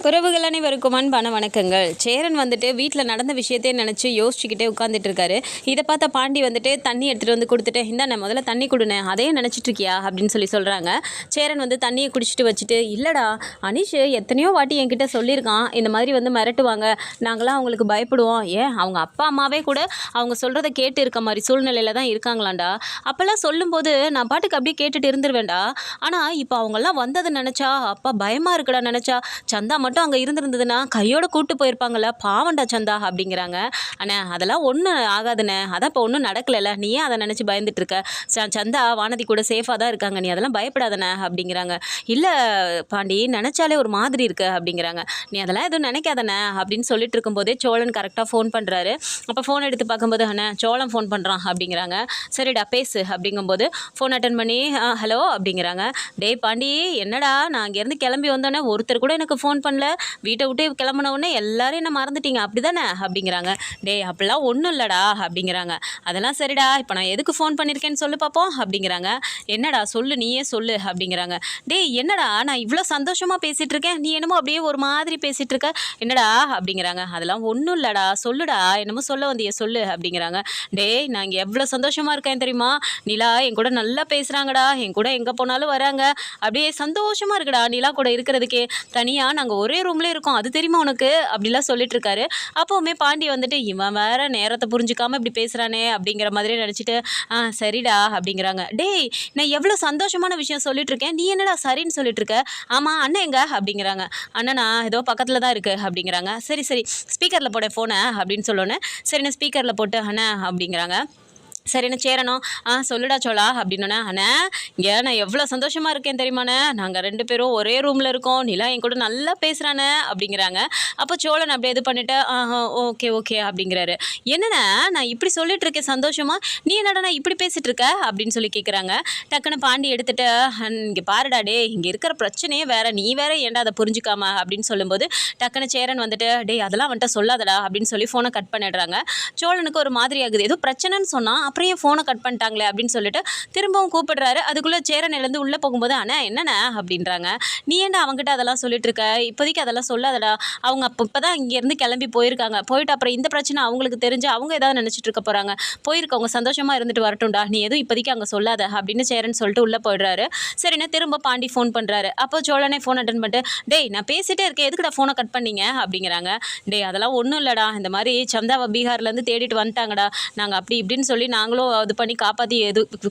உறவுகள் அனைவருக்கும் அன்பான வணக்கங்கள். சேரன் வந்துட்டு வீட்டில் நடந்த விஷயத்தையே நினச்சி யோசிச்சுக்கிட்டே உட்காந்துட்டு இருக்காரு. இதை பார்த்த பாண்டி வந்துட்டு தண்ணி எடுத்துகிட்டு வந்து கொடுத்துட்டு, இந்தாண்ணே முதல்ல தண்ணி கொடுனே, அதே நினச்சிட்டு இருக்கியா அப்படின்னு சொல்கிறாங்க. சேரன் வந்து தண்ணியை குடிச்சிட்டு வச்சுட்டு, இல்லைடா அனீஷ் எத்தனையோ வாட்டி என்கிட்ட சொல்லியிருக்கான், இந்த மாதிரி வந்து மிரட்டுவாங்க, நாங்களாம் அவங்களுக்கு பயப்படுவோம், ஏன் அவங்க அப்பா அம்மாவே கூட அவங்க சொல்கிறத கேட்டு இருக்க மாதிரி சூழ்நிலையில் தான் இருக்காங்களாண்டா. அப்போல்லாம் சொல்லும்போது நான் பாட்டுக்கு அப்படியே கேட்டுட்டு இருந்துருவேண்டா. ஆனால் இப்போ அவங்கெல்லாம் வந்ததை நினச்சா அப்பா பயமாக இருக்குடா. நினச்சா சந்தா மட்டும் அங்கே இருந்திருந்ததுன்னா கையோடு கூட்டு போயிருப்பாங்கள்ல, பாவண்டா சந்தா அப்படிங்கிறாங்க. அண்ணே அதெல்லாம் ஒன்றும் ஆகாதுண்ணே, அதான் இப்போ ஒன்றும் நடக்கலைல்ல, நீ ஏன் அதை நினச்சி பயந்துட்டு இருக்க, சந்தா வானதி கூட சேஃபாக தான் இருக்காங்க, நீ அதெல்லாம் பயப்படாதண்ணே அப்படிங்கிறாங்க. இல்லை பாண்டி நினச்சாலே ஒரு மாதிரி இருக்கு அப்படிங்கிறாங்க. நீ அதெல்லாம் எதுவும் நினைக்காதண்ணே அப்படின்னு சொல்லிட்டு இருக்கும்போதே சோழன் கரெக்டாக ஃபோன் பண்ணுறாரு. அப்போ ஃபோன் எடுத்து பார்க்கும்போது அண்ணே சோழன் ஃபோன் பண்ணுறான் அப்படிங்கிறாங்க. சரிடா பேசு அப்படிங்கும்போது ஃபோன் அட்டன் பண்ணி ஹலோ அப்படிங்கிறாங்க. டேய் பாண்டி என்னடா, நான் அங்கேருந்து கிளம்பி வந்தோடனே ஒருத்தர் கூட எனக்கு ஃபோன் பண்ணல, வீட்டை விட்டு கிளம்பின உடனே எல்லாரும் என்ன மறந்துட்டீங்க அப்படி தானே அப்படிங்கிறாங்க. டேய் அப்படிலாம் ஒன்றும் இல்லைடா அப்படிங்கிறாங்க. அதெல்லாம் சரிடா, இப்போ நான் எதுக்கு ஃபோன் பண்ணியிருக்கேன்னு சொல்லு பார்ப்போம் அப்படிங்கிறாங்க. என்னடா சொல்லு, நீயே சொல்லு அப்படிங்கிறாங்க. டேய் என்னடா நான் இவ்வளோ சந்தோஷமாக பேசிகிட்டு இருக்கேன், நீ என்னமோ அப்படியே ஒரு மாதிரி பேசிகிட்டு இருக்க, என்னடா அப்படிங்கிறாங்க. அதெல்லாம் ஒன்றும் இல்லைடா, சொல்லுடா என்னமோ சொல்ல வந்திய சொல்லு அப்படிங்கிறாங்க. டேய் நான் இங்கே எவ்வளோ சந்தோஷமாக இருக்கேன் தெரியுமா, நிலா என் கூட நல்லா பேசுகிறாங்கடா, என் கூட எங்கே போனாலும் வராங்க, அப்படியே சந்தோஷமாக இருக்குடா நிலா கூட இருக்கிறதுக்கே, தனியாக நாங்கள் ஒரே ரூம்லேயே இருக்கோம், அது தெரியுமா உனக்கு அப்படிலாம் சொல்லிட்டு இருக்காரு. அப்போவுமே பாண்டி வந்துட்டு இவன் வேற நேரத்தை புரிஞ்சுக்காம இப்படி பேசுகிறானே அப்படிங்கிற மாதிரி நினச்சிட்டு சரிடா அப்படிங்கிறாங்க. டேய் நான் எவ்வளோ சந்தோஷமான விஷயம் சொல்லிட்டு இருக்கேன், நீ என்னடா சரின்னு சொல்லிட்டு இருக்க, ஆமாம் அண்ணன் எங்க அப்படிங்கிறாங்க. அண்ணனா ஏதோ பக்கத்தில் தான் இருக்குது அப்படிங்கிறாங்க. சரி சரி ஸ்பீக்கரில் போட ஃபோனை அப்படின்னு சொல்லோன்னே சரிண்ணே ஸ்பீக்கரில் போட்டு அண்ணா அப்படிங்கிறாங்க. சரிண்ணே சேரணும் சொல்லுடா சோழா அப்படின்னோண்ணே. அண்ணே இங்கே நான் எவ்வளோ சந்தோஷமாக இருக்கேன் தெரியுமாண்ணே, நாங்கள் 2 பேரும் ஒரே ரூமில் இருக்கோம், நிலா என் கூட நல்லா பேசுகிறானே அப்படிங்கிறாங்க. அப்போ சோழன் அப்படியே இது பண்ணிவிட்டு ஓகே ஓகே அப்படிங்கிறாரு. என்னண்ணே நான் இப்படி சொல்லிட்டு இருக்கேன் சந்தோஷமா, நீ என்னடா நான் இப்படி பேசிகிட்டு இருக்க அப்படின்னு சொல்லி கேட்குறாங்க. டக்குன்னு பாண்டி எடுத்துகிட்டு இங்கே பாருடா டே, இங்கே இருக்கிற பிரச்சனையே வேறு, நீ வேற ஏன்டா அதை புரிஞ்சுக்காம அப்படின்னு சொல்லும்போது டக்குன்னு சேரன் வந்துட்டு டே அதெல்லாம் வந்துட்டு சொல்லாதடா அப்படின்னு சொல்லி ஃபோனை கட் பண்ணிடுறாங்க. சோழனுக்கு ஒரு மாதிரி ஆகுது, ஏதோ பிரச்சனைன்னு சொன்னால் அப்புறம் ஏன் ஃபோனை கட் பண்ணிட்டாங்களே அப்படின்னு சொல்லிட்டு திரும்பவும் கூப்பிடுறாரு. அதுக்குள்ளே சேரன் எழுந்து உள்ளே போகும்போது அண்ணா என்னண்ணே அப்படின்றாங்க. நீ ஏன்டா அவங்ககிட்ட அதெல்லாம் சொல்லிட்டு இருக்க, இப்போதைக்கு அதெல்லாம் சொல்லாதடா, அவங்க இப்போ தான் இங்கேருந்து கிளம்பி போயிருக்காங்க, போயிட்டு அப்புறம் இந்த பிரச்சனை அவங்களுக்கு தெரிஞ்சு அவங்க ஏதாவது நினச்சிட்டு இருக்க போகிறாங்க, போயிருக்கவங்க சந்தோஷமாக இருந்துட்டு வரட்டும்டா, நீ எதுவும் இப்போதைக்கு அங்கே சொல்லாத அப்படின்னு சேரன் சொல்லிட்டு உள்ளே போயிடுறாரு. சரிண்ணே திரும்ப பாண்டி ஃபோன் பண்ணுறாரு. அப்போ சோழனே ஃபோன் அட்டன் பண்ணிட்டு டேய் நான் பேசிகிட்டே இருக்கேன், எதுக்குடா ஃபோனை கட் பண்ணீங்க அப்படிங்கிறாங்க. டேய் அதெல்லாம் ஒன்றும் இல்லைடா, இந்த மாதிரி சந்தாவை பீகார்லேருந்து தேடிட்டு வந்துட்டாங்கடா, நாங்கள் அப்படி இப்படின்னு சொல்லி நாங்களும் இது பண்ணி காப்பாற்றி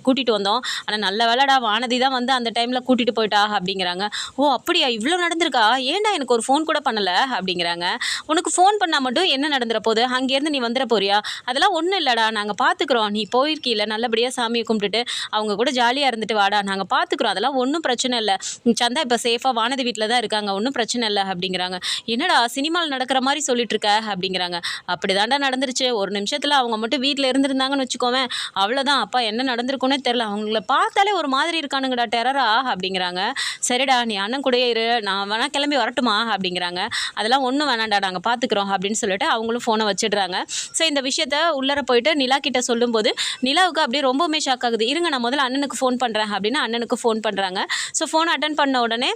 கூட்டிகிட்டு வந்தோம், ஆனால் நல்ல வேலைடா வானதி தான் வந்து அந்த டைமில் கூட்டிகிட்டு போயிட்டா அப்படிங்கிறாங்க. ஓ அப்படியா இவ்வளோ நடந்திருக்கா, ஏன்டா எனக்கு ஒரு ஃபோன் கூட பண்ணலை அப்படிங்கிறாங்க. உனக்கு ஃபோன் பண்ணால் மட்டும் என்ன நடந்துற போது, அங்கேருந்து நீ வந்துட போறியா, அதெல்லாம் ஒன்றும் இல்லைடா நாங்கள் பார்த்துக்குறோம், நீ போயிருக்கீல்ல நல்லபடியாக சாமியை கும்பிட்டுட்டு அவங்க கூட ஜாலியாக இருந்துட்டு வாடா, நாங்கள் பார்த்துக்குறோம், அதெல்லாம் ஒன்றும் பிரச்சனை இல்லை, சந்தா இப்போ சேஃபாக வானதி வீட்டில் தான் இருக்காங்க, ஒன்றும் பிரச்சனை இல்லை அப்படிங்கிறாங்க. என்னடா சினிமாவில் நடக்கிற மாதிரி சொல்லிட்டு இருக்க அப்படிங்கிறாங்க. அப்படி தாண்டா நடந்துருச்சு, ஒரு நிமிஷத்தில் அவங்க மட்டும் வீட்டில் இருந்திருந்தாங்கன்னு வச்சுக்கோவேன், அவ்வளோதான், அப்பா என்ன நடந்திருக்குன்னே தெரில, அவங்கள பார்த்தாலே ஒரு மாதிரி இருக்கானுங்கடா டெரரா அப்படிங்கிறாங்க. சரிடா நீ அண்ணன் கூட இரு, நான் வேணால் கிளம்பி வரட்டுமா அப்படிங்கிறாங்க. அதெல்லாம் ஒன்றும் வேணாண்டா நாங்கள் பார்த்துக்குறோம் அப்படின்னு சொல்லிட்டு அவங்களும் ஃபோனை வச்சிடுறாங்க. ஸோ இந்த விஷயத்த உள்ளர போயிட்டு நிலா கிட்ட சொல்லும்போது நிலாவுக்கு அப்படியே ரொம்பவுமே ஷாக் ஆகுது. இருங்க நான் முதல்ல அண்ணனுக்கு ஃபோன் பண்ணுறேன் அப்படின்னு அண்ணனுக்கு ஃபோன் பண்ணுறாங்க. ஸோ ஃபோன் அட்டன் பண்ண உடனே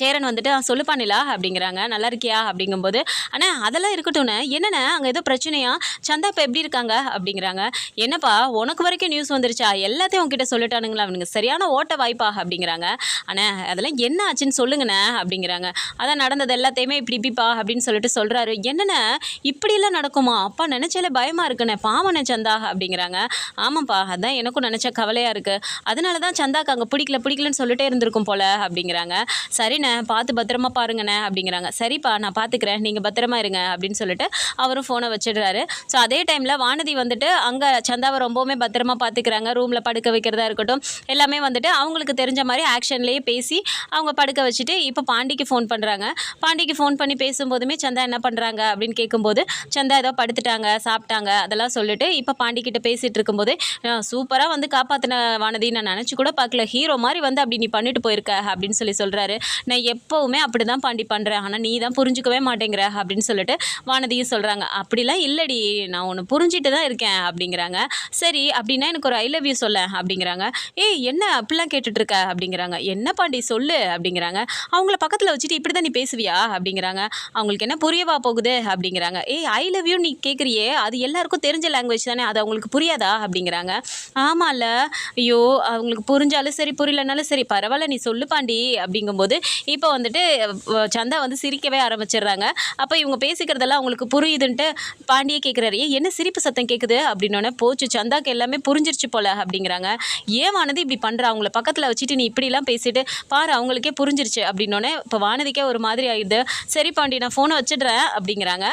சேரன் வந்துட்டு சொல்லுப்பா நிலா அப்படிங்கிறாங்க. நல்லா இருக்கியா அப்படிங்கும்போது அண்ணா அதெல்லாம் இருக்கட்டும்ண்ணே, என்னண்ணே அங்கே ஏதோ பிரச்சனையா, சந்தா இப்போ எப்படி இருக்காங்க அப்படிங்கிறாங்க. என்னப்பா உனக்கு வரைக்கும் நியூஸ் வந்துருச்சா, எல்லாத்தையும் உங்ககிட்ட சொல்லிட்டானுங்களா, அவனுங்க சரியான ஓட்ட வாய்ப்பா அப்படிங்கிறாங்க. அண்ணா அதெல்லாம் என்ன ஆச்சுன்னு சொல்லுங்கண்ணே அப்படிங்கிறாங்க. அதான் நடந்தது எல்லாத்தையுமே இப்படி இப்படிப்பா அப்படின்னு சொல்லிட்டு சொல்கிறாரு. என்னண்ணே இப்படியெல்லாம் நடக்குமா, அப்பா நினச்சாலே பயமாக இருக்குண்ணே, பாவண்ணே சந்தா அப்படிங்கிறாங்க. ஆமாப்பா அதான் எனக்கும் நினச்ச கவலையாக இருக்குது, அதனால தான் சந்தாக்கு அங்கே பிடிக்கலன்னு சொல்லிட்டே இருந்திருக்கும் போல அப்படிங்கிறாங்க. சரிண்ணே பார்த்து பத்திரமா பாருங்கண்ணே அப்படிங்கிறாங்க. சரிப்பா நான் பார்த்துக்கிறேன், நீங்கள் பத்திரமா இருங்க அப்படின்னு சொல்லிட்டு அவரும் ஃபோனை வச்சிடுறாரு. ஸோ அதே டைமில் வானதி வந்துட்டு அங்கே சந்தாவை ரொம்பவுமே பத்திரமா பார்த்துக்கிறாங்க. ரூமில் படுக்க வைக்கிறதா இருக்கட்டும் எல்லாமே வந்துட்டு அவங்களுக்கு தெரிஞ்ச மாதிரி ஆக்ஷன்லேயே பேசி அவங்க படுக்க வச்சுட்டு இப்போ பாண்டிக்கு ஃபோன் பண்ணுறாங்க. பாண்டிக்கு ஃபோன் பண்ணி பேசும்போதுமே சந்தா என்ன பண்ணுறாங்க அப்படின்னு கேட்கும்போது சந்தா ஏதோ படுத்துட்டாங்க சாப்பிட்டாங்க அதெல்லாம் சொல்லிட்டு இப்போ பாண்டிக்கிட்ட பேசிகிட்டு இருக்கும்போது சூப்பராக வந்து காப்பாற்றின வானதி, நான் நினச்சி கூட பார்க்கல, ஹீரோ மாதிரி வந்து அப்படி நீ பண்ணிட்டு போயிருக்க அப்படின்னு சொல்கிறாரு. நான் எப்போவுமே அப்படி தான் பாண்டி பண்ணுறேன், ஆனால் நீ தான் புரிஞ்சுக்கவே மாட்டேங்கிற அப்படின்னு சொல்லிட்டு வானதியும் சொல்கிறாங்க. அப்படிலாம் இல்லடி, நான் ஒன்று புரிஞ்சிட்டு தான் இருக்கேன் அப்படிங்கிறாங்க. சரி அப்படின்னா எனக்கு ஒரு ஐ லவ் யூ சொல்ல அப்படிங்கிறாங்க. ஏய் என்ன அப்படிலாம் கேட்டுட்டு இருக்க அப்படிங்கிறாங்க. என்ன பாண்டி சொல்லு அப்படிங்கிறாங்க. அவங்கள பக்கத்தில் வச்சுட்டு இப்படி தான் நீ பேசுவியா அப்படிங்கிறாங்க. அவங்களுக்கு என்ன புரியவா போகுது அப்படிங்கிறாங்க. ஏய் ஐ லவ் யூ நீ கேட்குறியே, அது எல்லாருக்கும் தெரிஞ்ச லாங்குவேஜ் தானே, அது அவங்களுக்கு புரியாதா அப்படிங்கிறாங்க. ஆமாம்ல, ஐயோ அவங்களுக்கு புரிஞ்சாலும் சரி புரியலனாலும் சரி பரவாயில்ல நீ சொல்லு பாண்டி அப்படிங்கும்போது இப்போ வந்துட்டு சந்தா வந்து சிரிக்கவே ஆரம்பிச்சிடுறாங்க. அப்போ இவங்க பேசிக்கிறதெல்லாம் அவங்களுக்கு புரியுதுன்ட்டு பாண்டியே கேட்குறாரு. ஏன் என்ன சிரிப்பு சத்தம் கேட்குது அப்படின்னோடனே போச்சு சந்தாக்கு எல்லாமே புரிஞ்சிருச்சு போல அப்படிங்கிறாங்க. ஏன் வானதி இப்படி பண்ணுற, அவங்கள பக்கத்தில் வச்சுட்டு நீ இப்படிலாம் பேசிட்டு பாரு அவங்களுக்கே புரிஞ்சிருச்சு அப்படின்னோடனே இப்போ வானதிக்கே ஒரு மாதிரி ஆயிடுது. சரி பாண்டி நான் ஃபோனை வச்சிடுறேன் அப்படிங்கிறாங்க.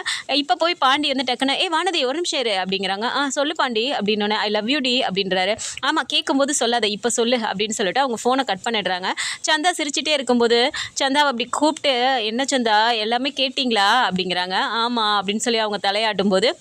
இப்போ போய் பாண்டி வந்து டக்குன்னு வானதி ஒரு நிமிஷம் இரு அப்படிங்கிறாங்க. சொல்லு பாண்டி அப்படின்னோடனே ஐ லவ் யூ டி அப்படின்றாரு. ஆமாம் கேட்கும்போது சொல்லாத இப்போ சொல்லு அப்படின்னு சொல்லிட்டு அவங்க ஃபோனை கட் பண்ணிடுறாங்க. சந்தா சிரிச்சிட்டே இருக்கும்போது சந்தாவை அப்படி கூப்பிட்டு என்ன சந்தா எல்லாமே கேட்டிங்களா அப்படிங்கிறாங்க. ஆமாம் அப்படின்னு சொல்லி அவங்க தலையாட்டும் போது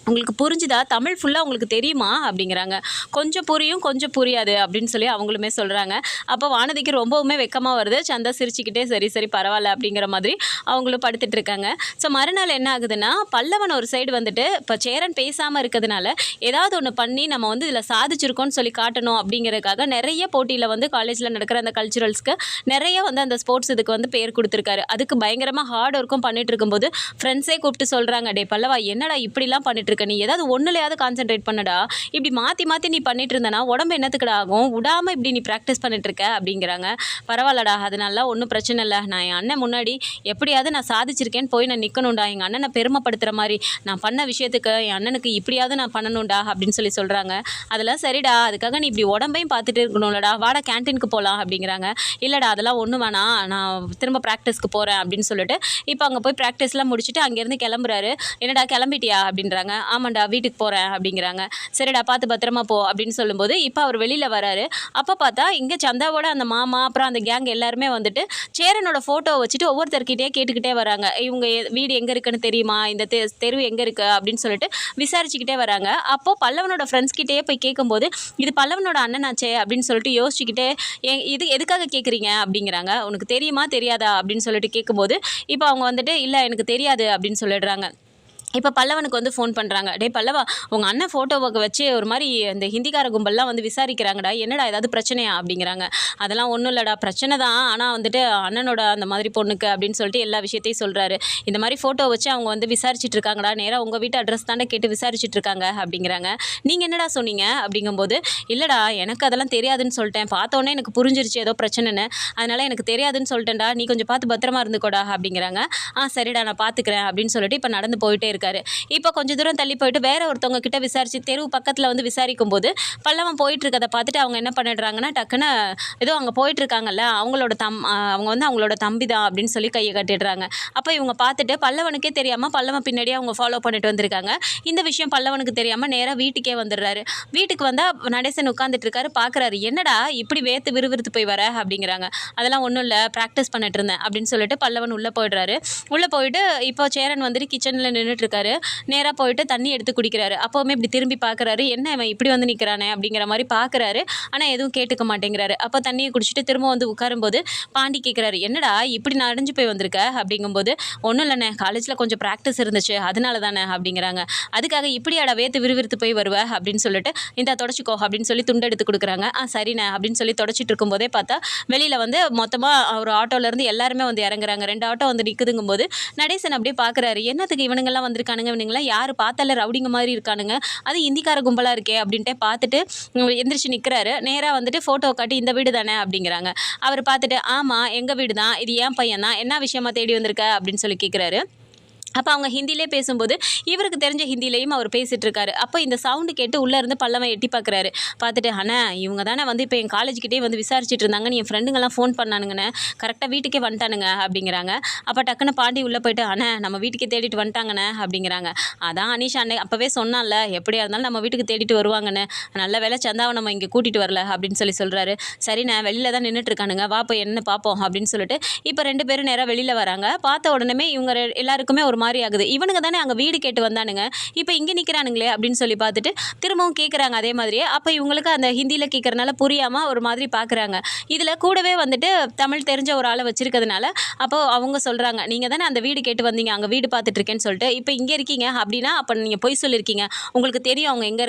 உங்களுக்கு புரிஞ்சுதா, தமிழ் ஃபுல்லாக உங்களுக்கு தெரியுமா அப்படிங்கிறாங்க. கொஞ்சம் புரியும் கொஞ்சம் புரியாது அப்படின்னு சொல்லி அவங்களுமே சொல்கிறாங்க. அப்போ வானதிக்கு ரொம்பவுமே வெக்கமாக வருது. சந்தா சிரிச்சுக்கிட்டே சரி சரி பரவாயில்ல அப்படிங்கிற மாதிரி அவங்களும் படுத்துட்டு இருக்காங்க. ஸோ மறுநாள் என்ன ஆகுதுன்னா பல்லவன் ஒரு சைடு வந்துட்டு இப்போ சேரன் பேசாமல் இருக்கிறதுனால ஏதாவது ஒன்று பண்ணி நம்ம வந்து இதில் சாதிச்சிருக்கோம்னு சொல்லி காட்டணும் அப்படிங்கிறதுக்காக நிறைய போட்டியில் வந்து காலேஜில் நடக்கிற அந்த கல்ச்சுரல்ஸ்க்கு நிறைய வந்து அந்த ஸ்போர்ட்ஸ் இதுக்கு வந்து பேர் கொடுத்துருக்காரு. அதுக்கு பயங்கரமாக ஹார்ட் ஒர்க்கும் பண்ணிட்டு இருக்கும்போது ஃப்ரெண்ட்ஸே கூப்பிட்டு சொல்கிறாங்க, டே பல்லவா என்னடா இப்படிலாம் பண்ணிட்டு இருக்க, நீ ஏதாவது ஒன்றுலையாவது கான்சென்ட்ரேட் பண்ணடா, இப்படி மாற்றி மாற்றி நீ பண்ணிட்டு இருந்தனா உடம்பு என்னத்துக்குடா ஆகும், விடாமல் இப்படி நீ ப்ராக்டிஸ் பண்ணிட்டு இருக்க அப்படிங்கிறாங்க. பரவாயில்லடா அதனால ஒன்றும் பிரச்சனை இல்லை, நான் என் அண்ணன் முன்னாடி எப்படியாவது நான் சாதிச்சிருக்கேன்னு போய் நான் நிற்கணும்டா, எங்கள் அண்ணனை பெருமைப்படுத்துகிற மாதிரி நான் பண்ண விஷயத்துக்கு என் அண்ணனுக்கு இப்படியாவது நான் பண்ணணும்டா அப்படின்னு சொல்லி சொல்கிறாங்க. அதெல்லாம் சரிடா, அதுக்காக நீ இப்படி உடம்பையும் பார்த்துட்டு இருக்கணும்லடா, வாடா கேன்டீனுக்கு போகலாம் அப்படிங்கிறாங்க. இல்லைடா அதெல்லாம் ஒன்றும் வேணாம், நான் திரும்ப ப்ராக்டிஸ்க்கு போகிறேன் அப்படின்னு சொல்லிட்டு இப்போ அங்கே போய் ப்ராக்டிஸ்லாம் முடிச்சுட்டு அங்கேருந்து கிளம்புறாரு. என்னடா கிளம்பிட்டியா அப்படின்றாங்க. ஆமாண்டா வீட்டுக்கு போகிறேன் அப்படிங்கிறாங்க. சரிடா பார்த்து பத்திரமா போ அப்படின்னு சொல்லும்போது இப்போ அவர் வெளியில் வராரு. அப்போ பார்த்தா இங்கே சந்தாவோட அந்த மாமா அப்புறம் அந்த கேங் எல்லாருமே வந்துட்டு சேரனோட ஃபோட்டோவை வச்சுட்டு ஒவ்வொருத்தர்கிட்டே கேட்டுக்கிட்டே வராங்க. இவங்க வீடு எங்கே இருக்குன்னு தெரியுமா, இந்த தெரு எங்கே இருக்குது அப்படின்னு சொல்லிட்டு விசாரிச்சுக்கிட்டே வராங்க. அப்போது பல்லவனோட ஃப்ரெண்ட்ஸ்கிட்டே போய் கேட்கும்போது இது பல்லவனோட அண்ணனாச்சே அப்படின்னு சொல்லிட்டு யோசிச்சுக்கிட்டே இது எதுக்காக கேட்குறீங்க அப்படிங்கிறாங்க. உனக்கு தெரியுமா தெரியாதா அப்படின்னு சொல்லிட்டு கேட்கும்போது இப்போ அவங்க வந்துட்டு இல்லை எனக்கு தெரியாது அப்படின்னு சொல்லிடுறாங்க. இப்போ பல்லவனுக்கு வந்து ஃபோன் பண்ணுறாங்க. டே பல்லவா உங்கள் அண்ணன் ஃபோட்டோவை வச்சு ஒரு மாதிரி இந்த ஹிந்திக்கார கும்பல்லாம் வந்து விசாரிக்கிறாங்கடா, என்னடா ஏதாவது பிரச்சனையா அப்படிங்கிறாங்க. அதெல்லாம் ஒன்றும் இல்லைடா பிரச்சனை தான், ஆனால் வந்துட்டு அண்ணனோட அந்த மாதிரி பொண்ணுக்கு அப்படின்னு சொல்லிட்டு எல்லா விஷயத்தையும் சொல்கிறாரு. இந்த மாதிரி ஃபோட்டோ வச்சு அவங்க வந்து விசாரிச்சுட்டு இருக்காங்கடா, நேராக உங்கள் வீட்டு அட்ரஸ் தானே கேட்டு விசாரிச்சுட்டு இருக்காங்க அப்படிங்கிறாங்க. நீங்கள் என்னடா சொன்னீங்க அப்படிங்கும்போது இல்லைடா எனக்கு அதெல்லாம் தெரியாதுன்னு சொல்லிட்டேன், பார்த்தோன்னே எனக்கு புரிஞ்சிருச்சு ஏதோ பிரச்சனைன்னு, அதனால் எனக்கு தெரியாதுன்னு சொல்லிட்டேன்டா, நீ கொஞ்சம் பார்த்து பத்திரமா இருந்துக்கோடா அப்படிங்கிறாங்க. சரிடா நான் பார்த்துக்கிறேன் அப்படின்னு சொல்லிட்டு இப்போ நடந்து போயிட்டே இருக்காரு. இப்போ கொஞ்சம் தூரம் தள்ளி போயிட்டு வேற ஒருத்தவங்க கிட்ட விசாரிச்சு தெரு பக்கத்தில் வந்து விசாரிக்கும் போது பல்லவன் போயிட்டு இருக்கதை பார்த்துட்டு அவங்க என்ன பண்ணிடுறாங்கன்னா டக்குன்னு ஏதோ அங்கே போயிட்டு இருக்காங்கல்ல அவங்க வந்து அவங்களோட தம்பி தான் அப்படின்னு சொல்லி கையை கட்டிடுறாங்க. அப்போ இவங்க பார்த்துட்டு பல்லவனுக்கே தெரியாமல் பல்லவன் பின்னாடியே அவங்க ஃபாலோ பண்ணிட்டு வந்திருக்காங்க. இந்த விஷயம் பல்லவனுக்கு தெரியாமல் நேராக வீட்டுக்கே வந்துடுறாரு. வீட்டுக்கு வந்தால் நடேசன் உட்காந்துட்டு இருக்காரு. பார்க்குறாரு, என்னடா இப்படி வேத்து விறுவிறுத்து போய் வர அப்படிங்கிறாங்க. அதெல்லாம் ஒன்றும் இல்லை ப்ராக்டிஸ் பண்ணிட்டு இருந்தேன் அப்படின்னு சொல்லிட்டு பல்லவன் உள்ளே போயிடுறாரு. உள்ளே போயிட்டு இப்போ சேரன் வந்துட்டு கிச்சனில் நின்றுட்டு இருக்காரு. நேராக போயிட்டு தண்ணி எடுத்து குடிக்கிறாரு. அப்போவுமே இப்படி திரும்பி பார்க்குறாரு, என்ன இவன் இப்படி வந்து நிற்கிறானே அப்படிங்கிற மாதிரி பார்க்குறாரு. ஆனால் எதுவும் கேட்டுக்க மாட்டேங்கிறாரு. அப்போ தண்ணியை குடிச்சிட்டு திரும்ப வந்து உட்காரும்போது பாண்டி கேட்குறாரு, என்னடா இப்படி நனைஞ்சு போய் வந்திருக்க அப்படிங்கும்போது ஒன்றும் இல்லைண்ணே காலேஜில் கொஞ்சம் ப்ராக்டிஸ் இருந்துச்சு அதனால தானே அப்படிங்கிறாங்க. அதுக்காக இப்படியாடா வேத்து விறுவிறுத்து போய் வருவ அப்படின்னு சொல்லிட்டு இந்த தொடச்சிக்கோ அப்படின்னு சொல்லி துண்டு எடுத்து கொடுக்குறாங்க. சரிண்ணே அப்படின்னு சொல்லி தொடச்சிட்டு இருக்கும்போதே பார்த்தா வெளியில் வந்து மொத்தமாக ஒரு ஆட்டோலேருந்து எல்லாருமே வந்து இறங்குறாங்க. 2 ஆட்டோ வந்து நிற்குதுங்கும் போது நடேசன் அப்படியே பார்க்குறாரு, என்னத்துக்கு இவனுங்கெல்லாம் வந்திருக்கானுங்க, இவனுங்களாம் யார் பார்த்தால ரவுடிங்க மாதிரி இருக்கானுங்க, அது இந்திக்கார கும்பலாக இருக்கே அப்படின்ட்டு பார்த்துட்டு எந்திரிச்சு நிற்கிறாரு. நேராக வந்துட்டு ஃபோட்டோ காட்டி இந்த வீடு தானே அப்படிங்கிறாங்க. அவர் பார்த்துட்டு ஆமாம் எங்கள் வீடு தான், இது என் பையன் தான், என்ன விஷயமா தேடி வந்திருக்க அப்படின்னு சொல்லி கேட்குறாரு. அப்போ அவங்க ஹிந்திலே பேசும்போது இவருக்கு தெரிஞ்ச ஹிந்திலையும் அவர் பேசிகிட்டு இருக்காரு. அப்போ இந்த சவுண்டு கேட்டு உள்ளே இருந்து பல்லவன் எட்டி பார்க்குறாரு. பார்த்துட்டு அண்ணா இவங்க தானே வந்து இப்போ என் காலேஜ்கிட்டே வந்து விசாரிச்சுட்டு இருந்தாங்கன்னு என் ஃப்ரெண்டுங்கெல்லாம் ஃபோன் பண்ணானுங்கண்ணே, கரெக்டாக வீட்டுக்கே வந்துட்டானுங்க அப்படிங்கிறாங்க. அப்போ டக்குன்னு பாண்டி உள்ளே போயிட்டு அண்ணே நம்ம வீட்டுக்கே தேடிட்டு வந்துட்டாங்கண்ணே அப்படிங்கிறாங்க. அதான் அனீஷா அண்ணே அப்போவே சொன்னான்ல எப்படியா இருந்தாலும் நம்ம வீட்டுக்கு தேடிட்டு வருவாங்கண்ணே, நல்ல வேலை சந்தாவை நம்ம இங்கே கூட்டிகிட்டு வரல அப்படின்னு சொல்லி சொல்கிறாரு. சரிண்ணே வெளியில் தான் நின்றுட்டு இருக்கானுங்க, வா போய் என்ன பார்ப்போம் அப்படின்னு சொல்லிட்டு இப்போ 2 பேரும் நேராக வெளியில் வராங்க. பார்த்த உடனே இவங்க எல்லாருக்குமே ஒரு மாதிரி ஆகுது. இவனுங்க தானே அங்கே வீடு கேட்டு வந்தானுங்க, இப்போ இங்கே நிற்கிறானுங்களே அப்படின்னு சொல்லி பார்த்துட்டு திரும்பவும் கேட்குறாங்க அதே மாதிரியே. அப்போ இவங்களுக்கு அந்த ஹிந்தியில் கேட்குறனால புரியாமல் ஒரு மாதிரி பார்க்குறாங்க. இதில் கூடவே வந்துட்டு தமிழ் தெரிஞ்ச ஒரு ஆளை வச்சிருக்கிறதுனால அப்போது அவங்க சொல்கிறாங்க, நீங்கள் தானே அந்த வீடு கேட்டு வந்தீங்க, அங்கே வீடு பார்த்துட்ருக்கேன்னு சொல்லிட்டு இப்போ இங்கே இருக்கீங்க அப்படின்னா அப்போ நீங்கள் பொய் சொல்லியிருக்கீங்க, உங்களுக்கு தெரியும் அவங்க எங்கே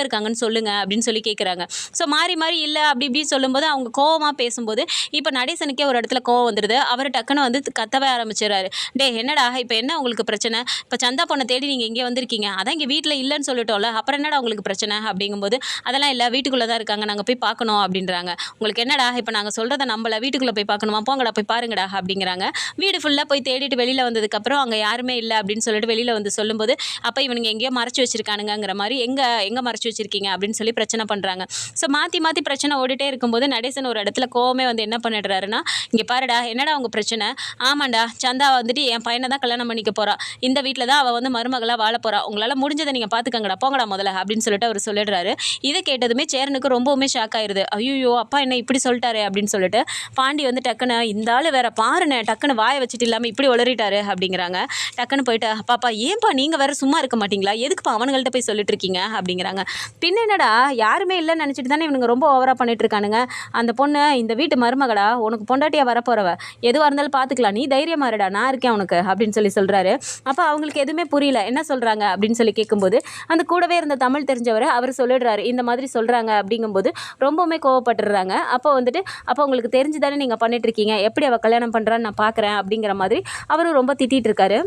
இருக்காங்கன்னு சொல்லுங்கள் அப்படின்னு சொல்லி கேட்குறாங்க. ஸோ மாறி மாறி இல்லை அப்படி இப்படி சொல்லும்போது அவங்க கோவமாக பேசும்போது இப்போ நடேசனுக்கே ஒரு இடத்துல கோவம் வந்துடுது. அவர் டக்குன்னு வந்து கத்தவே ஆரம்பிச்சிடறாரு. டே என்னடா இப்போ என்ன உங்களுக்கு பிரச்சனை, இப்போ சந்தா பொண்ணை தேடி நீங்கள் இங்கே வந்திருக்கீங்க, அதான் இங்கே வீட்டில் இல்லைன்னு சொல்லிட்டோம்ல, அப்புறம் என்னடா உங்களுக்கு பிரச்சனை அப்படிங்கும்போது அதெல்லாம் இல்லை, வீட்டுக்குள்ளே தான் இருக்காங்க, நாங்கள் போய் பார்க்கணும் அப்படின்றாங்க. உங்களுக்கு என்னடா இப்போ நாங்கள் சொல்கிறத நம்பலை, வீட்டுக்குள்ளே போய் பார்க்கணுமா, போங்கடா போய் பாருங்கடா அப்படிங்கிறாங்க. வீடு ஃபுல்லாக போய் தேடிட்டு வெளியில் வந்ததுக்கப்புறம் அங்கே யாருமே இல்லை அப்படின்னு சொல்லிட்டு வெளியில் வந்து சொல்லும்போது அப்போ இவனுங்க எங்கேயோ மறைச்சி வச்சிருக்கானுங்கிற மாதிரி எங்கே மறைச்சி வச்சிருக்கீங்க அப்படின்னு சொல்லி பிரச்சனை பண்ணுறாங்க. ஸோ மாற்றி மாற்றி பிரச்சனை ஓடிட்டே இருக்கும்போது நடேசன் ஒரு இடத்துல கோவமே வந்து என்ன பண்ணிடுறாருன்னா, இங்கே பாருடா என்னடா உங்கள் பிரச்சனை, ஆமாண்டா சந்தா வந்துட்டு என் பையனை தான் கல்யாணம் பண்ணிக்க போகிறா, இந்த வீட்டில் தான் அவள் வந்து மருமகளாக வாழ போகிறா, உங்களால் முடிஞ்சதை நீங்கள் பார்த்துக்கங்கடா, போங்கடா முதல்ல அப்படின்னு சொல்லிட்டு அவர் சொல்லிடுறாரு. இதை கேட்டதுமே சேரனுக்கு ரொம்பவுமே ஷாக் ஆயிடுது. ஐயோ அப்பா என்ன இப்படி சொல்லிட்டாரு அப்படின்னு சொல்லிட்டு பாண்டி வந்து டக்குன்னு இந்த ஆள் வேற பாருண்ணே, டக்குன்னு வாயை வச்சுட்டு இல்லாமல் இப்படி உளறிட்டாரு அப்படிங்கிறாங்க. டக்குன்னு போயிட்டு பாப்பா ஏன்பா நீங்கள் வேற சும்மா இருக்க மாட்டீங்களா, எதுக்குப்பா அவனுங்கள்ட்ட போய் சொல்லிட்டு இருக்கீங்க அப்படிங்கிறாங்க. பின்ன என்னடா யாருமே இல்லைன்னு நினச்சிட்டு தானே இவனுங்க ரொம்ப ஓவராக பண்ணிட்டு இருக்கானுங்க, அந்த பொண்ணு இந்த வீட்டு மருமகளா, உனக்கு பொண்டாட்டியாக வரப்போறவ, எதுவாக இருந்தாலும் பார்த்துக்கலாம், நீ தைரியமா இருடா, நான் இருக்கேன் உனக்கு அப்படின்னு சொல்லி சொல்கிறாரு. அப்போ அவங்களுக்கு எதுவுமே புரியல என்ன சொல்கிறாங்க அப்படின்னு சொல்லி கேட்கும்போது அந்த கூடவே இருந்த தமிழ் தெரிஞ்சவர் அவர் சொல்லிடுறாரு, இந்த மாதிரி சொல்கிறாங்க அப்படிங்கும்போது ரொம்பவுமே கோவப்பட்டுடுறாங்க. அப்போ வந்துட்டு அப்போ உங்களுக்கு தெரிஞ்சு தானே நீங்கள் பண்ணிட்டு இருக்கீங்க, எப்படி அவள் கல்யாணம் பண்ணுறான்னு நான் பார்க்குறேன் அப்படிங்கிற மாதிரி அவரும் ரொம்ப திட்டிகிட்டு இருக்காரு.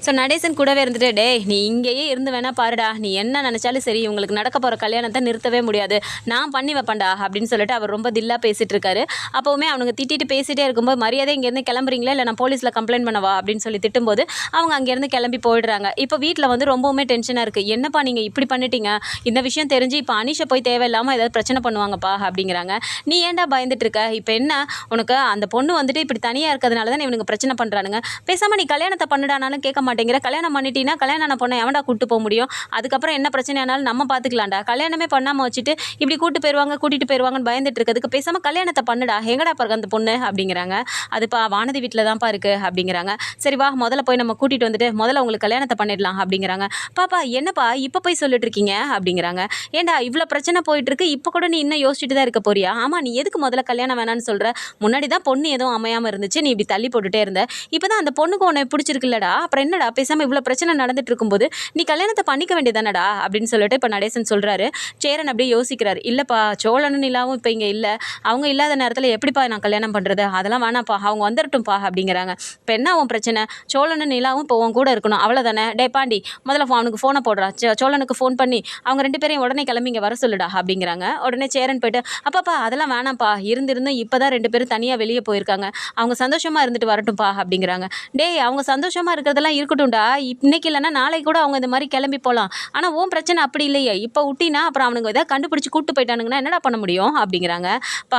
ஸோ நடேசன் கூடவே இருந்துட்டு டே நீ இங்கேயே இருந்து வேணா பாருடா, நீ என்ன நினச்சாலும் சரி உங்களுக்கு நடக்க போகிற கல்யாணத்தை நிறுத்தவே முடியாது, நான் பண்ணி வைப்பேன்டா அப்படின்னு சொல்லிட்டு அவர் ரொம்ப தில்லாக பேசிகிட்டு இருக்காரு. அப்போவுமே அவனுங்க திட்டிட்டு பேசிகிட்டே இருக்கும்போது மரியாதை இங்கேருந்து கிளம்புறீங்களா இல்லை நான் போலீஸில் கம்ப்ளைண்ட் பண்ணவா அப்படின்னு சொல்லி திட்டும்போது அவங்க அங்கேருந்து கிளம்பி போயிடுறாங்க. இப்போ வீட்டில் வந்து ரொம்பவுமே டென்ஷனாக இருக்குது, என்னப்பா நீங்கள் இப்படி பண்ணிட்டீங்க, இந்த விஷயம் தெரிஞ்சு இப்போ அனிஷை போய் தேவையில்லாமல் ஏதாவது பிரச்சனை பண்ணுவாங்கப்பா அப்படிங்கிறாங்க. நீ ஏன்டா பயந்துட்டு இருக்க, இப்போ என்ன உனக்கு அந்த பொண்ணு வந்துட்டு இப்படி தனியாக இருக்கிறதுனால தான் இவனுக்கு பிரச்சனை பண்ணுறானுங்க, பேசாமல் நீ கல்யாணத்தை பண்ணுடானாலும் கேட்க மாட்டேங்கிற, கல்யாணம் பண்ணிட்டீங்கன்னா கல்யாணம் பொண்ணை எவன்டா கூட்டு போக முடியும், அதுக்கப்புறம் என்ன பிரச்சனை ஆனாலும் நம்ம பார்த்துக்கலாம்டா, கல்யாணமே பண்ணாமல் வச்சுட்டு இப்படி கூட்டிட்டு போயிடுவாங்கன்னு பயந்துட்டு இருக்கிறதுக்கு பேசாமல் கல்யாணத்தை பண்ணுடா, எங்கடா பாருங்க அந்த பொண்ணு அப்படிங்கிறாங்க. அதுப்பா வானதி வீட்டில் தான்ப்பா இருக்கு அப்படிங்கிறாங்க. சரி வா முதல்ல போய் நம்ம கூட்டிகிட்டு வந்துட்டு முதல்ல உங்களுக்கு கல்யாணத்தை பண்ணிடலாம் அப்படிங்கிறாங்க. பாப்பா என்னப்பா இப்போ போய் சொல்லிட்டு இருக்கீங்க அப்படிங்கிறாங்க. ஏண்டா இவ்வளோ பிரச்சனை போயிட்டு இருக்கு, இப்போ கூட நீ இன்னும் யோசிச்சுட்டு தான் இருக்க போறியா, ஆமாம் நீ எதுக்கு முதல்ல கல்யாணம் வேணான்னு சொல்கிற, முன்னாடி தான் பொண்ணு எதுவும் அமையாமல் இருந்துச்சு, நீ இப்படி தள்ளி போட்டுட்டே இருந்த, இப்போ தான் அந்த பொண்ணுக்கு உன்னை பிடிச்சிருக்குல்லடா, அப்புறம் என்னடா பேசாமல் இவ்வளோ பிரச்சனை நடந்துட்டு இருக்கும்போது நீ கல்யாணத்தை பண்ணிக்க வேண்டியதானடா அப்படின்னு சொல்லிட்டு இப்போ நடேசன் சொல்கிறாரு. சேரன் அப்படியே யோசிக்கிறார், இல்லைப்பா சோழனும் நிலாவும் இப்போ இங்கே இல்லை, அவங்க இல்லாத நேரத்தில் எப்படிப்பா நான் கல்யாணம் பண்ணுறது, அதெல்லாம் வேணாப்பா அவங்க வந்துடட்டும்ப்பா அப்படிங்கிறாங்க. இப்போ என்ன அவன் பிரச்சனை, சோழனும் நிலாவும் இப்போ உன் கூட இருக்கணும் அவ்வளோதானே, டே பாண்டி முதல்ல அவனுக்கு ஃபோனை போடுறா, சோழனுக்கு ஃபோன் பண்ணி அவங்க 2 பேரையும் உடனே கிளம்பி இங்கே வர சொல்லுடா அப்படிங்கிறாங்க. உடனே சேரன் போயிட்டு அப்பாப்பா அதெல்லாம் வேணாம்ப்பா, இருந்திருந்து இப்போ தான் 2 பேரும் தனியாக வெளியே போயிருக்காங்க, அவங்க சந்தோஷமாக இருந்துட்டு வரட்டும்ப்பா அப்படிங்கிறாங்க. டே அவங்க சந்தோஷமாக இருக்கிறதெல்லாம் இருக்கட்டும்டா, இன்னைக்கு இல்லைன்னா நாளைக்கு கூட அவங்க இந்த மாதிரி கிளம்பி போகலாம், ஆனால் உன் பிரச்சனை அப்படி இல்லையே, இப்போ விட்டினா அப்புறம் அவனுங்க எதாவது கண்டுபிடிச்சி கூட்டு போயிட்டானுங்கன்னா என்னடா பண்ண முடியும் அப்படிங்கிறாங்க.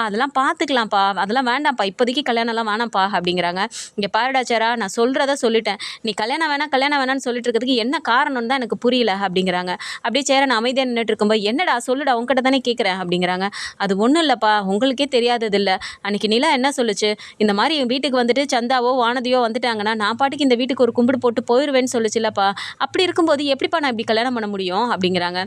அதெல்லாம் பார்த்துக்கலாம்ப்பா, அதெல்லாம் வேண்டாம்ப்பா, இப்போதைக்கு கல்யாணம்லாம் வேணாம்ப்பா அப்படிங்கிறாங்க. இங்கே பாருடா சேரா, நான் சொல்கிறத சொல்லிட்டேன், நீ கல்யாணம் வேணாம்னு சொல்லிட்டு இருக்கிறதுக்கு என்ன காரணம்னு தான் எனக்கு புரியல அப்படிங்கிறாங்க. அப்படியே சேரன் அமைதியாக நின்றுட்டு இருக்கும்போது என்னடா சொல்லுடா உங்ககிட்ட தானே கேட்குறேன் அப்படிங்கிறாங்க. அது ஒன்றும் இல்லைப்பா, உங்களுக்கே தெரியாதது இல்லை, அன்றைக்கி நிலா என்ன சொல்லுச்சு, இந்த மாதிரி வீட்டுக்கு வந்துட்டு சந்தாவோ வானதியோ வந்துட்டாங்கன்னா நான் பாட்டுக்கு இந்த வீட்டுக்கு ஒரு கும்பிடு போட்டு போயிடுவேன்னு சொல்லுச்சுல்லப்பா, அப்படி இருக்கும்போது எப்படிப்பா நான் இப்படி கல்யாணம் பண்ண முடியும் அப்படிங்கிறாங்க.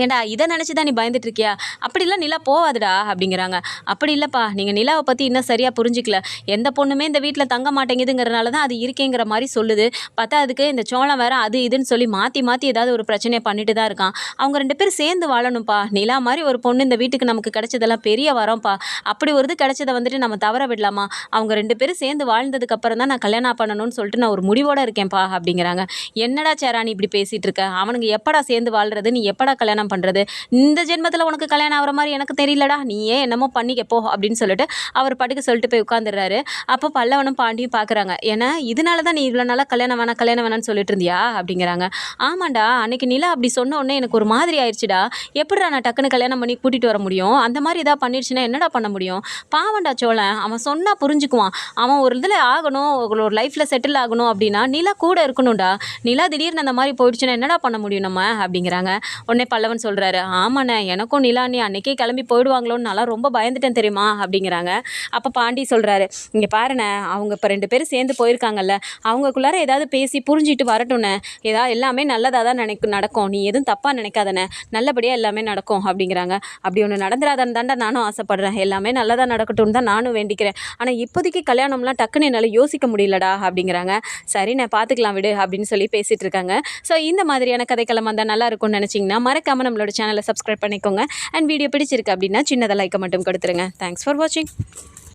ஏண்டா இதை நினச்சி தான் நீ பயந்துட்டு இருக்கியா, அப்படிலாம் நிலா போவாதுடா அப்படிங்கிறாங்க. அப்படி இல்லைப்பா, நீங்கள் நிலாவை பற்றி இன்னும் சரியாக புரிஞ்சிக்கல, எந்த பொண்ணுமே இந்த வீட்டில் தங்க மாட்டேங்குதுங்கிறனால தான் அது இருக்கேங்கிற மாதிரி சொல்லுது, பார்த்தா அதுக்கு இந்த சோளம் வேறு அது இதுன்னு சொல்லி மாற்றி ஏதாவது ஒரு பிரச்சனையை பண்ணிட்டு தான் இருக்கான், அவங்க 2 பேரும் சேர்ந்து வாழணும்ப்பா, நிலா மாதிரி ஒரு பொண்ணு இந்த வீட்டுக்கு நமக்கு கிடைச்சதெல்லாம் பெரிய வரம்ப்பா, அப்படி ஒரு இது கிடைச்சதை வந்துட்டு நம்ம தவற விடலாமா, அவங்க 2 பேரும் சேர்ந்து வாழ்ந்ததுக்கப்புறம் தான் நான் கல்யாணம் பண்ணணும்னு சொல்லிட்டு நான் ஒரு முடிவோடு இருக்கேன்ப்பா அப்படிங்கிறாங்க. என்னடா சேராணி இப்படி பேசிகிட்டு இருக்க, அவனுங்க எப்படா சேர்ந்து வாழ்றது, நீ எப்படா கல்யாணம் பண்ணுறது, இந்த ஜென்மத்தில் உனக்கு கல்யாணம் ஆகிற மாதிரி எனக்கு தெரியலடா, நீயே என்னமோ பண்ணிக்க போ அப்படின்னு சொல்லிட்டு அவர் பாட்டுக்கு சொல்லிட்டு போய் உட்காந்துடுறாரு. அப்போ பல்லவனும் பாண்டியும் பார்க்குறாங்க, ஏன்னா இதனால தான் நீ இவ்வளோ நாளாக கல்யாணம் வேணாம்னு சொல்லிட்டு இருந்தியா அப்படிங்கிறாங்க. ஆமாண்டா, அன்னைக்கு நிலா அப்படி சொன்ன உடனே எனக்கு ஒரு மாதிரி ஆயிடுச்சுடா, எப்படிடா நான் டக்குன்னு கல்யாணம் பண்ணி கூட்டிகிட்டு வர முடியும், அந்த மாதிரி ஏதாவது பண்ணிடுச்சுன்னா என்னடா பண்ண முடியும், பாவண்டா சோழன், அவன் சொன்னால் புரிஞ்சுக்குவான், அவன் ஒரு இதில் ஆகணும், ஒரு லைஃப்பில் செட்டில் ஆகணும் அப்படின்னா நிலா கூட இருக்கணும்டா, நிலா திடீர்னு அந்த மாதிரி போயிடுச்சுன்னா என்னடா பண்ண முடியும் நம்ம அப்படிங்கிறாங்க. உடனே பல்லவன் வல்லவன் சொல்கிறாரு, ஆமாண்ணே எனக்கும் நிலா அண்ணி அன்றைக்கே கிளம்பி போயிடுவாங்களோன்னு நான்லாம் ரொம்ப பயந்துட்டேன் தெரியுமா அப்படிங்கிறாங்க. அப்போ பாண்டி சொல்கிறாரு, இங்கே பாருண்ணே அவங்க இப்போ 2 பேரும் சேர்ந்து போயிருக்காங்கல்ல, அவங்களுக்குள்ளார ஏதாவது பேசி புரிஞ்சிட்டு வரட்டும்ண்ணே. எல்லாமே நல்லதாக தான் நடக்கும், நீ எதுவும் தப்பாக நினைக்காதண்ணே, நல்லபடியாக எல்லாமே நடக்கும் அப்படிங்கிறாங்க. அப்படி ஒன்று நடந்துடாதான்னு தாண்டா நானும் ஆசைப்பட்றேன், எல்லாமே நல்லதாக நடக்கட்டும்னு தான் நானும் வேண்டிக்கிறேன். ஆனால் இப்போதைக்கு கல்யாணம்லாம் டக்குன்னு என்னால் யோசிக்க முடியலடா அப்படிங்கிறாங்க. சரிண்ணே பார்த்துக்கலாம் விடு அப்படின்னு சொல்லி பேசிகிட்டு இருக்காங்க. ஸோ இந்த மாதிரியான கதைக்களம் வந்தால் நல்லா இருக்கும்னு நினச்சிங்கன்னா மறக்காமல் நம்மளோட சேனலை சப்ஸ்கிரைப் பண்ணிக்கோங்க. அண்ட் வீடியோ பிடிச்சிருக்கு அப்படின்னா சின்னதாக லைக்கை மட்டும் கொடுத்துருங்க. தேங்க்ஸ் ஃபார் வாட்சிங்.